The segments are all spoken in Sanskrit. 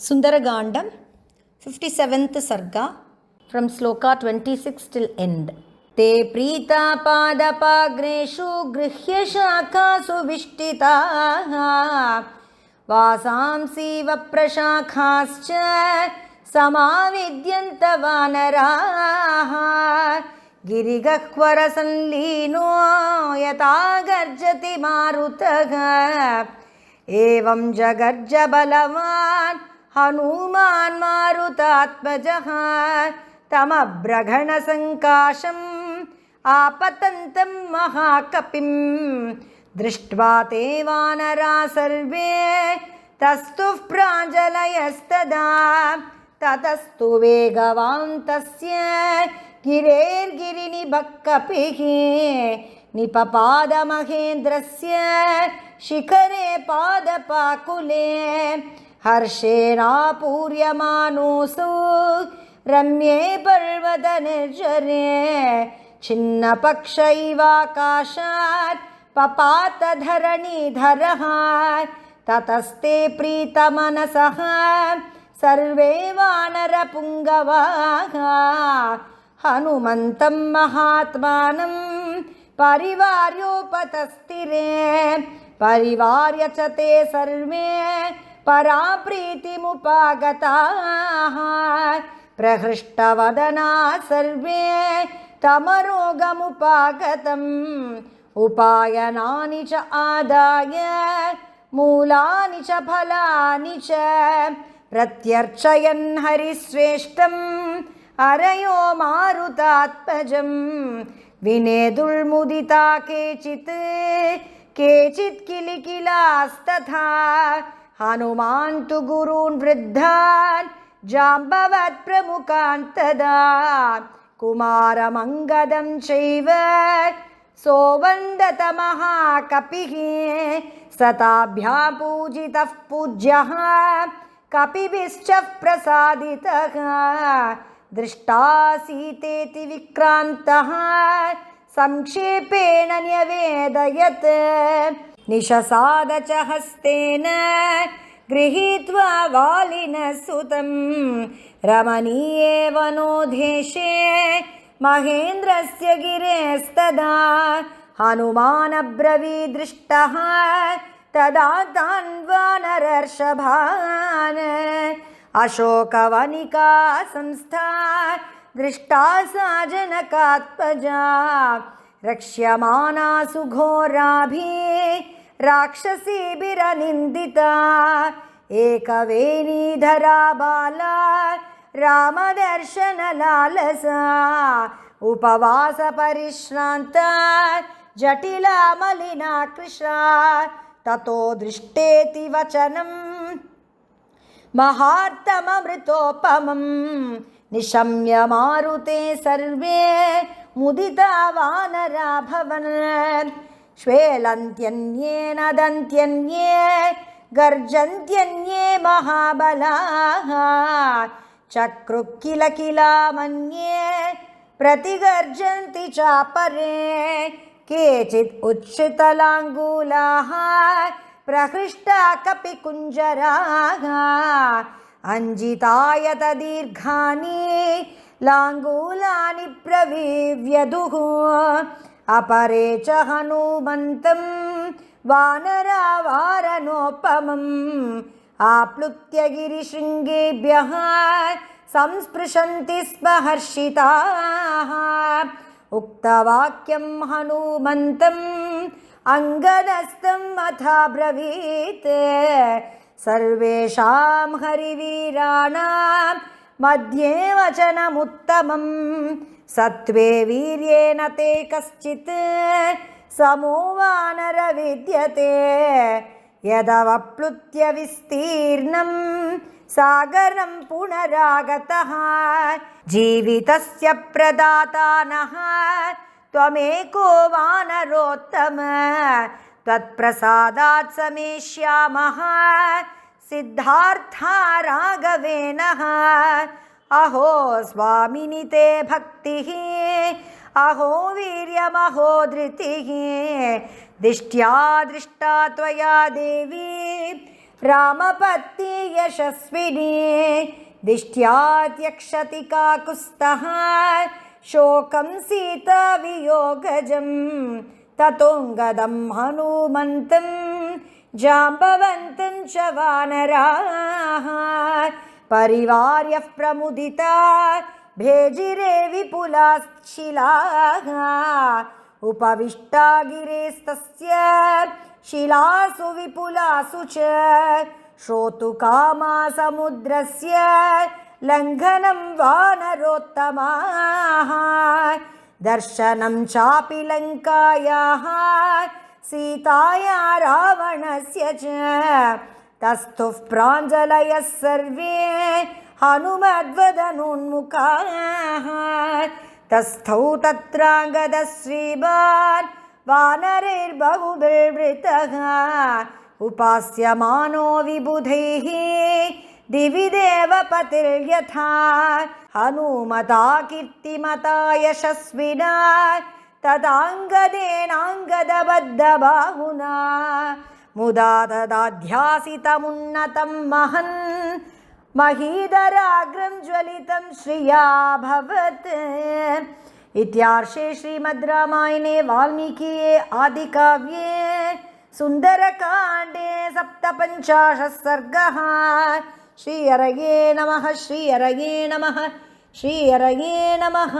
Sundaragandam, 57th Sarga, from Sloka 26 till end. Te prita padapagreshu grihya shakasu vishtitaha vasamsi vaprashakhascha samavidyanta vanaraha girigahvara sanlino yata garjati marutaha evam jagarja balavan Hanuman मारुतात्मजः तमब्रघण संकाशम् आपतन्तं महाकपिं दृष्ट्वा ते वानरा सर्वे तस्तुः प्राञ्जलयस्तदा ततस्तु वेगवान् तस्य गिरेर्गिरिनिभक्कपिः निपपाद महेन्द्रस्य शिखरे पादपाकुले हर्षेणापूर्यमानोऽसौ रम्ये पर्वतनिर्झरे छिन्नपक्ष इवाकाशात् पपात धरणीधरः ततस्ते प्रीतमनसः सर्वे वानरपुङ्गवाः हनुमन्तं महात्मानं परिवार्योपतस्थिरे परिवार्य च ते सर्वे पराप्रीतिमुपागताः प्रहृष्टवदनाः सर्वे तमरोगमुपागतम् उपायनानि च आदाय मूलानि च फलानि च प्रत्यर्चयन् हरिश्रेष्ठम् अरयो मारुतात्मजं विनेदुर्मुदिता केचित् किलिकिलास्तथा हनुमान् तु गुरून् वृद्धान् जाम्बवत् प्रमुखान् तदा कुमारमङ्गदं चैव सोवन्दत महाकपिः सताभ्यां पूजितः पूज्यः कपिभिश्च प्रसादितः दृष्टासीतेति विक्रान्तः संक्षेपेण न्यवेदयत् निशसाद च हस्तेन गृहीत्वा वालिनः सुतं रमणीये वनोदेशे महेन्द्रस्य गिरेस्तदा हनुमानब्रवीत् दृष्टः तदा तान् वानरर्षभान् अशोकवनिका संस्था दृष्टा सा जनकात्मजा रक्ष्यमाना सुघोराभिः राक्षसीभिरनिन्दिता एकवेणीधरा बाला रामदर्शनलालसा उपवासपरिश्रान्ता जटिला मलिना कृशा ततो दृष्टेति वचनं महार्तममृतोपमं निशम्य मारुते सर्वे मुदिता वानराभवन् श्वेलन्त्यन्ये नदन्त्यन्ये गर्जन्त्यन्ये महाबलाः चक्रुः किल किला मन्ये प्रतिगर्जन्ति चापरे केचित् उच्छ्रितलाङ्गूलाः प्रहृष्टा कपिकुञ्जराः अंजितायत दीर्घानि लाङ्गूलानि प्रविव्यदुः अपरे च हनुमन्तं वानरावारनोपमम् आप्लुत्य गिरिशृङ्गेभ्यः संस्पृशन्ति स्म हर्षिताः उक्तवाक्यं हनुमन्तम् अङ्गदस्तं अथाब्रवीत् सर्वेषां हरिवीराणां मध्ये वचनमुत्तमं सत्त्वे वीर्येण ते कश्चित् समो वानर विद्यते यदवप्लुत्य विस्तीर्णं सागरं पुनरागतः जीवितस्य प्रदाता नः त्वमेको वानरोत्तम त्वत्प्रसादात् समेष्यामः सिद्धार्था राघवेनः अहो स्वामिनि ते भक्तिः अहो वीर्यमहो धृतिः दिष्ट्या दृष्टा त्वया देवी रामपत्नी यशस्विनी दिष्ट्यात्यक्षति काकुत्स्थः शोकं सीतावियोगजं ततोऽङ्गदं हनुमन्तं जाम्बवन्तं च वानराः परिवार्यः प्रमुदिता भेजिरे विपुलाशिलाः उपविष्टा गिरेस्तस्य शिलासु विपुलासु च श्रोतुकामा समुद्रस्य लङ्घनं वानरोत्तमाः दर्शनं चापि लङ्कायाः सीताया रावणस्य च तस्थुः प्राञ्जलयः सर्वे हनुमद्वदनोन्मुखाः तस्थौ तत्राङ्गदः श्रीमान् वानरैर्बहुबिर्वृतः उपास्यमानो विबुधैः दिवि देवपतिर्यथा हनुमता कीर्तिमता यशस्विना तदाङ्गदेनाङ्गदबद्धबाहुना मुदा तदाध्यासितमुन्नतं महन् महीधराग्रं ज्वलितं श्रियाभवत्। इत्यार्षे श्रीमद् रामायणे वाल्मीकिये आदिकाव्ये सुन्दरकाण्डे 57 सर्गः। श्रीहरये नमः, श्रीहरये नमः, श्रीहरये नमः।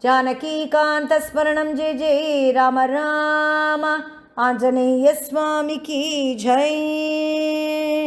जानकीकान्तस्मरणं जय जय राम राम। आञ्जनेयस्वामी की जय।